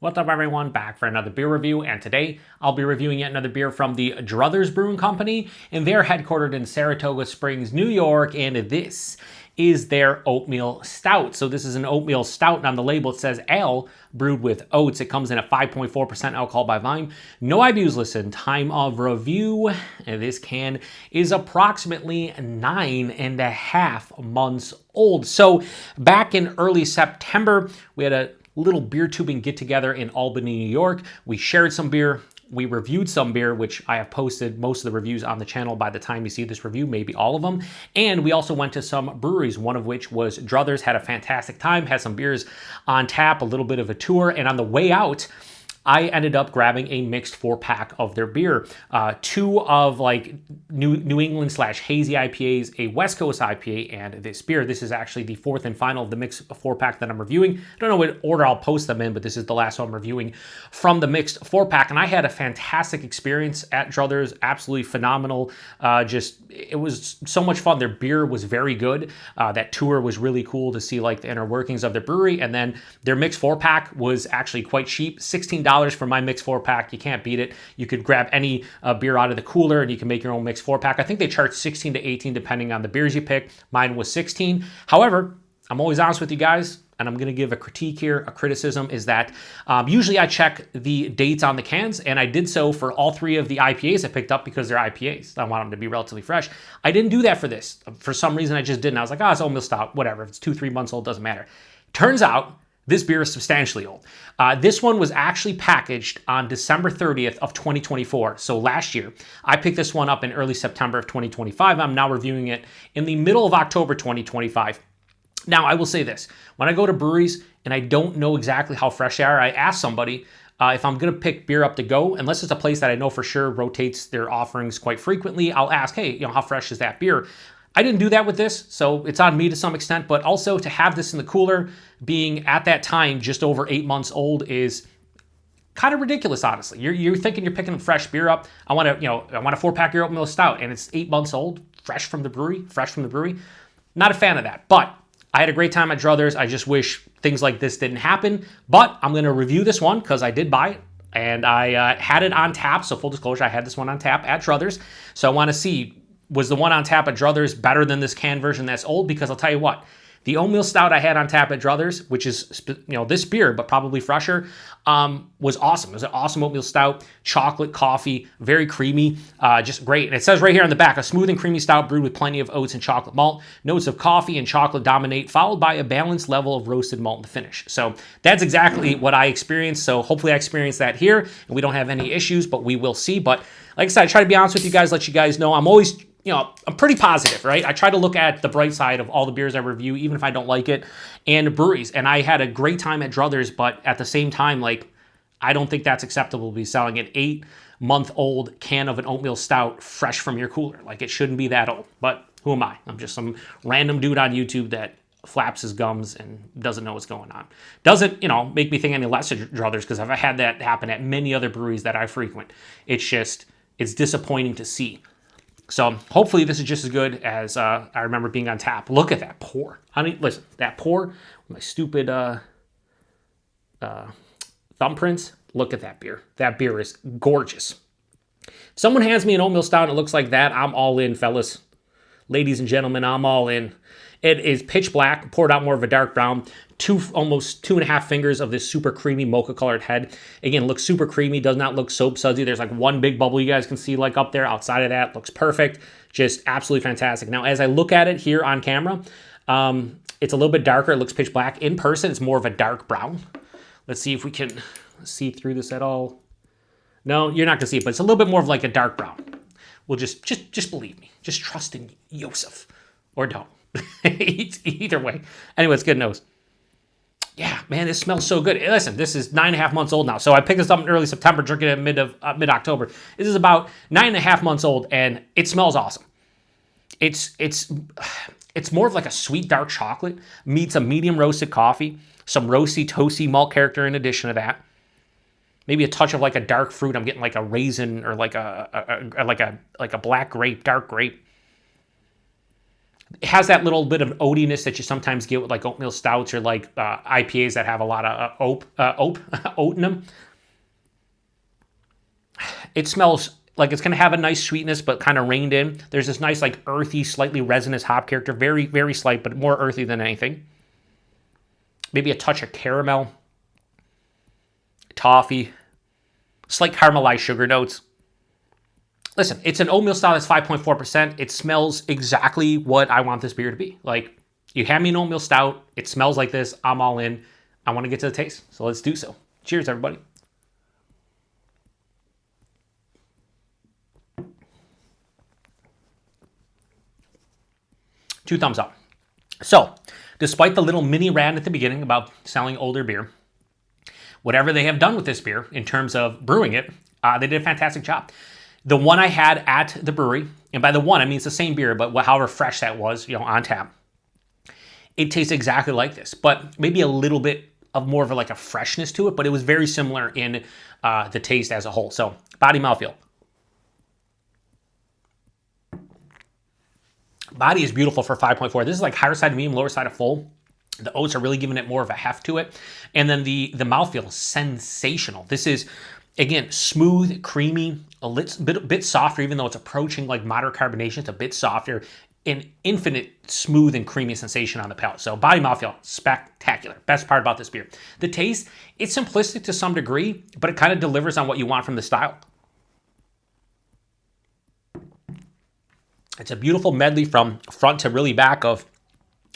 What's up everyone, back for another beer review, and today I'll be reviewing yet another beer from the Druthers Brewing Company, and they're headquartered in Saratoga Springs, New York, and this is their Oatmeal Stout. So this is an Oatmeal Stout, and on the label it says ale brewed with oats. It comes in at 5.4% alcohol by volume. No IBUs listed. Time of review, and this can is approximately 9.5 months old. So back in early September, we had a little beer tubing get together in Albany, New York. We shared some beer. We reviewed some beer, which I have posted most of the reviews on the channel by the time you see this review, maybe all of them. And we also went to some breweries, one of which was Druthers. Had a fantastic time, had some beers on tap, a little bit of a tour. And on the way out, I ended up grabbing a mixed 4-pack of their beer. Two of like New England / hazy IPAs, a West Coast IPA, and this beer. This is actually the fourth and final of the mixed 4-pack that I'm reviewing. I don't know what order I'll post them in, but this is the last one I'm reviewing from the mixed 4-pack. And I had a fantastic experience at Druthers, absolutely phenomenal. It was so much fun. Their beer was very good. That tour was really cool to see like the inner workings of their brewery. And then their mixed 4-pack was actually quite cheap, $16 for my mixed 4-pack. You can't beat it. You could grab any beer out of the cooler and you can make your own mixed 4-pack. I think they charge 16 to 18 depending on the beers you pick. Mine was 16. However, I'm always honest with you guys, and I'm going to give a critique here. A criticism is that usually I check the dates on the cans, and I did so for all three of the IPAs I picked up because they're IPAs. I want them to be relatively fresh. I didn't do that for this. For some reason, I just didn't. I was like, it's Oatmeal Stout, whatever. If it's 2-3 months old, doesn't matter. Turns out, this beer is substantially old. This one was actually packaged on December 30th of 2024, so last year. I picked this one up in early September of 2025. I'm now reviewing it in the middle of October 2025. Now, I will say this. When I go to breweries and I don't know exactly how fresh they are, I ask somebody if I'm going to pick beer up to go, unless it's a place that I know for sure rotates their offerings quite frequently, I'll ask, hey, how fresh is that beer? I didn't do that with this, so it's on me to some extent, but also to have this in the cooler being at that time just over 8 months old is kind of ridiculous, honestly. You're thinking you're picking fresh beer up. I want a 4-pack of your Oatmeal Stout, and it's 8 months old, fresh from the brewery. Not a fan of that, but I had a great time at Druthers. I just wish things like this didn't happen, but I'm going to review this one because I did buy it, and I had it on tap, so full disclosure, I had this one on tap at Druthers, so I want to see, was the one on tap at Druthers better than this canned version that's old? Because I'll tell you what, the Oatmeal Stout I had on tap at Druthers, which is this beer, but probably fresher, was awesome. It was an awesome Oatmeal Stout, chocolate, coffee, very creamy, just great. And it says right here on the back, a smooth and creamy stout brewed with plenty of oats and chocolate malt. Notes of coffee and chocolate dominate, followed by a balanced level of roasted malt in the finish. So that's exactly what I experienced. So hopefully I experienced that here, and we don't have any issues, but we will see. But like I said, I try to be honest with you guys, let you guys know I'm always, I'm pretty positive, right? I try to look at the bright side of all the beers I review, even if I don't like it, and breweries. And I had a great time at Druthers, but at the same time, like, I don't think that's acceptable to be selling an 8-month-old can of an Oatmeal Stout fresh from your cooler. Like, it shouldn't be that old. But who am I? I'm just some random dude on YouTube that flaps his gums and doesn't know what's going on. Doesn't, make me think any less of Druthers, because I've had that happen at many other breweries that I frequent. It's disappointing to see. So hopefully this is just as good as I remember being on tap. Look at that pour. I mean, listen, that pour, my stupid thumbprints, look at that beer. That beer is gorgeous. If someone hands me an Oatmeal Stout and it looks like that, I'm all in, fellas. Ladies and gentlemen, I'm all in. It is pitch black, poured out more of a dark brown, almost 2.5 fingers of this super creamy mocha-colored head. Again, looks super creamy, does not look soap sudsy. There's like one big bubble you guys can see like up there. Outside of that, looks perfect. Just absolutely fantastic. Now, as I look at it here on camera, it's a little bit darker. It looks pitch black. In person, it's more of a dark brown. Let's see if we can see through this at all. No, you're not going to see it, but it's a little bit more of like a dark brown. Well, just believe me. Just trust in Yosef. Or don't. Either way. Anyway, it's good nose. Yeah, man, this smells so good. Listen, this is 9.5 months old now. So I picked this up in early September, drinking it in mid-October. This is about 9.5 months old, and it smells awesome. It's more of like a sweet dark chocolate meets a medium roasted coffee, some roasty, toasty malt character in addition to that. Maybe a touch of like a dark fruit. I'm getting like a raisin or like a black grape, dark grape. It has that little bit of oatiness that you sometimes get with like oatmeal stouts or like IPAs that have a lot of oat in them. It smells like it's going to have a nice sweetness, but kind of reined in. There's this nice, like, earthy, slightly resinous hop character. Very, very slight, but more earthy than anything. Maybe a touch of caramel, toffee, slight caramelized sugar notes. Listen, it's an oatmeal stout that's 5.4%. It smells exactly what I want this beer to be. Like, you hand me an oatmeal stout, it smells like this, I'm all in. I want to get to the taste, so let's do so. Cheers, everybody. Two thumbs up. So, despite the little mini rant at the beginning about selling older beer, whatever they have done with this beer in terms of brewing it, they did a fantastic job. The one I had at the brewery, and by the one, I mean it's the same beer, but however fresh that was, on tap, it tastes exactly like this, but maybe a little bit of more of a freshness to it, but it was very similar in the taste as a whole. So, body mouthfeel. Body is beautiful for 5.4. This is like higher side of medium, lower side of full. The oats are really giving it more of a heft to it. And then the mouthfeel is sensational. This is, again, smooth, creamy, a bit softer, even though it's approaching like moderate carbonation. It's a bit softer. An infinite smooth and creamy sensation on the palate. So body mouthfeel, spectacular. Best part about this beer. The taste, it's simplistic to some degree, but it kind of delivers on what you want from the style. It's a beautiful medley from front to really back of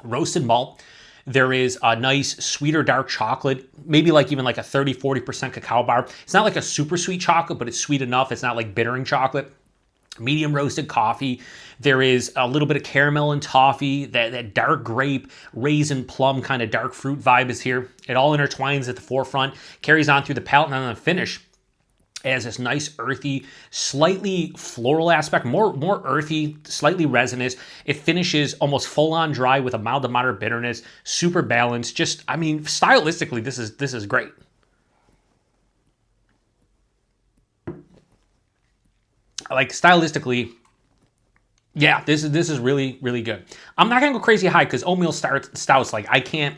roasted malt. There is a nice sweeter dark chocolate, maybe even like a 30-40% cacao bar. It's not like a super sweet chocolate, but it's sweet enough. It's not like bittering chocolate. Medium roasted coffee. There is a little bit of caramel and toffee. That dark grape, raisin, plum kind of dark fruit vibe is here. It all intertwines at the forefront, carries on through the palate, and then the finish. It has this nice earthy, slightly floral aspect, more earthy, slightly resinous. It finishes almost full on dry with a mild to moderate bitterness, super balanced. Just, I mean, stylistically, this is great. Like stylistically, yeah, this is really, really good. I'm not gonna go crazy high because oatmeal stouts, like I can't.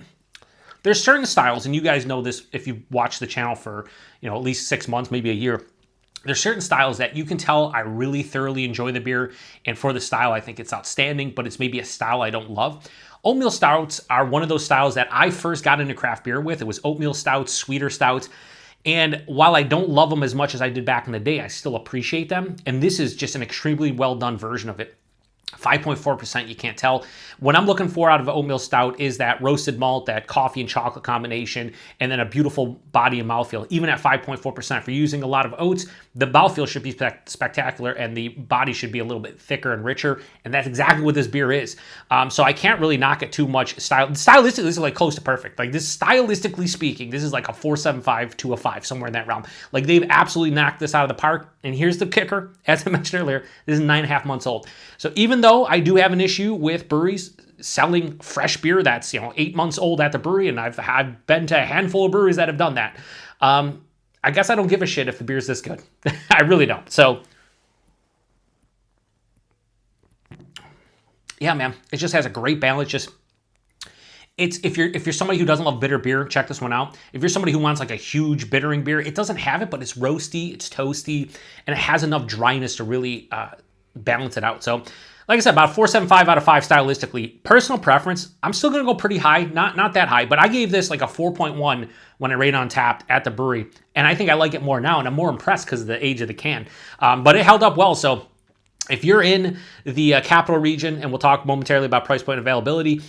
There's certain styles, and you guys know this if you've watched the channel for, at least 6 months, maybe a year. There's certain styles that you can tell I really thoroughly enjoy the beer, and for the style, I think it's outstanding, but it's maybe a style I don't love. Oatmeal stouts are one of those styles that I first got into craft beer with. It was oatmeal stouts, sweeter stouts, and while I don't love them as much as I did back in the day, I still appreciate them, and this is just an extremely well-done version of it. 5.4%, you can't tell. What I'm looking for out of an oatmeal stout is that roasted malt, that coffee and chocolate combination, and then a beautiful body and mouthfeel. Even at 5.4%, if you're using a lot of oats, the mouthfeel should be spectacular, and the body should be a little bit thicker and richer, and that's exactly what this beer is. So I can't really knock it too much. Stylistically, this is like close to perfect. Like this, stylistically speaking, this is like a 4.75 to a 5, somewhere in that realm. Like they've absolutely knocked this out of the park. And here's the kicker, as I mentioned earlier, this is 9.5 months old. So even though I do have an issue with breweries selling fresh beer that's 8 months old at the brewery, and I've been to a handful of breweries that have done that, I guess I don't give a shit if the beer's this good. I really don't. So yeah, man, it just has a great balance. If you're somebody who doesn't love bitter beer, check this one out. If you're somebody who wants like a huge bittering beer, it doesn't have it, but it's roasty, it's toasty, and it has enough dryness to really balance it out. So, like I said, about 4.75 out of 5 stylistically. Personal preference, I'm still gonna go pretty high, not that high, but I gave this like a 4.1 when I rated on Tapped at the brewery, and I think I like it more now, and I'm more impressed because of the age of the can. But it held up well. So if you're in the capital region, and we'll talk momentarily about price point availability,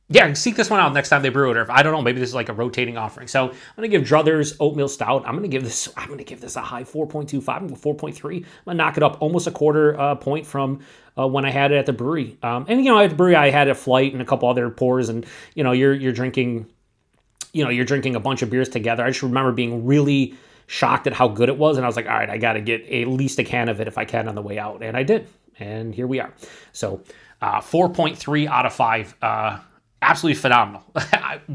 yeah, seek this one out next time they brew it, or if, I don't know, maybe this is like a rotating offering. So I'm gonna give Druthers Oatmeal Stout. I'm gonna give this a high 4.25. I'm gonna go 4.3. I'm gonna knock it up almost a quarter point from when I had it at the brewery. And at the brewery I had a flight and a couple other pours, and you're drinking, you're drinking a bunch of beers together. I just remember being really shocked at how good it was, and I was like, all right, I gotta get at least a can of it if I can on the way out, and I did, and here we are. So 4.3 out of 5. Absolutely phenomenal.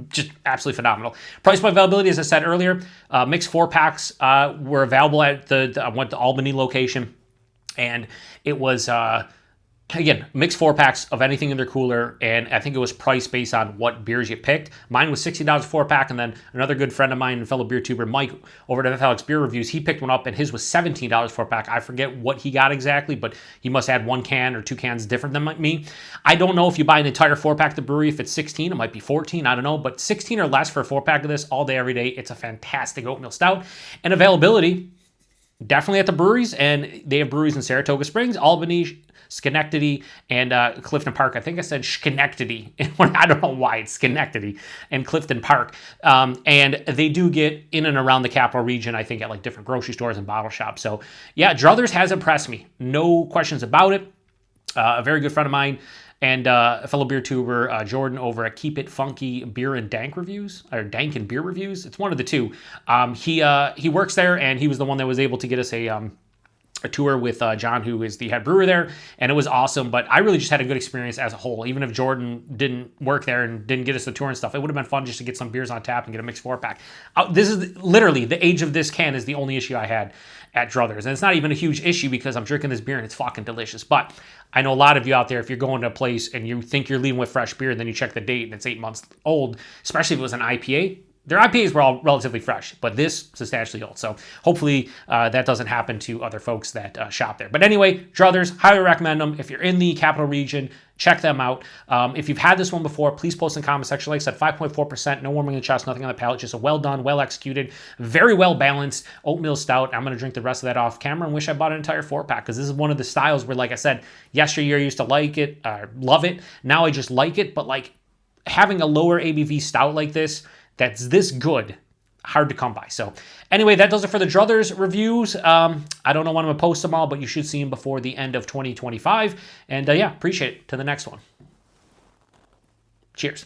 Just absolutely phenomenal. Price point availability, as I said earlier, mixed 4-packs were available at I went to Albany location, and it was Again, mixed 4-packs of anything in their cooler, and I think it was priced based on what beers you picked. Mine was $60 a 4-pack, and then another good friend of mine and fellow beer tuber, Mike, over at Alex Beer Reviews, he picked one up, and his was $17 a 4-pack. I forget what he got exactly, but he must have had 1 can or 2 cans different than me. I don't know if you buy an entire 4-pack at the brewery, if it's 16, it might be 14, I don't know, but 16 or less for a 4-pack of this all day, every day. It's a fantastic oatmeal stout, and availability, definitely at the breweries, and they have breweries in Saratoga Springs, Albany, Schenectady, and Clifton Park. I think I said Schenectady. I don't know why it's Schenectady and Clifton Park. And they do get in and around the capital region, I think, at like different grocery stores and bottle shops. So yeah, Druthers has impressed me. No questions about it. A very good friend of mine and a fellow beer tuber, Jordan, over at Keep It Funky Beer and Dank Reviews, or Dank and Beer Reviews. It's one of the two. He works there, and he was the one that was able to get us a tour with John, who is the head brewer there, and it was awesome. But I really just had a good experience as a whole. Even if Jordan didn't work there and didn't get us the tour and stuff, it would have been fun just to get some beers on tap and get a mixed 4-pack. This is literally the age of this can is the only issue I had at Druthers, and it's not even a huge issue because I'm drinking this beer and it's fucking delicious. But I know a lot of you out there, if you're going to a place and you think you're leaving with fresh beer, and then you check the date and it's 8 months old, especially if it was an IPA. Their IPAs were all relatively fresh, but this substantially old. So hopefully that doesn't happen to other folks that shop there. But anyway, Druthers, highly recommend them. If you're in the capital region, check them out. If you've had this one before, please post in the comment section. Like I said, 5.4%, no warming in the chest, nothing on the palate, just a well done, well executed, very well balanced oatmeal stout. I'm going to drink the rest of that off camera and wish I bought an entire 4-pack, because this is one of the styles where, like I said, yesteryear I used to like it, love it. Now I just like it, but like having a lower ABV stout like this, that's this good, hard to come by. So anyway, that does it for the Druthers reviews. I don't know when I'm going to post them all, but you should see them before the end of 2025. And yeah, appreciate it. To the next one. Cheers.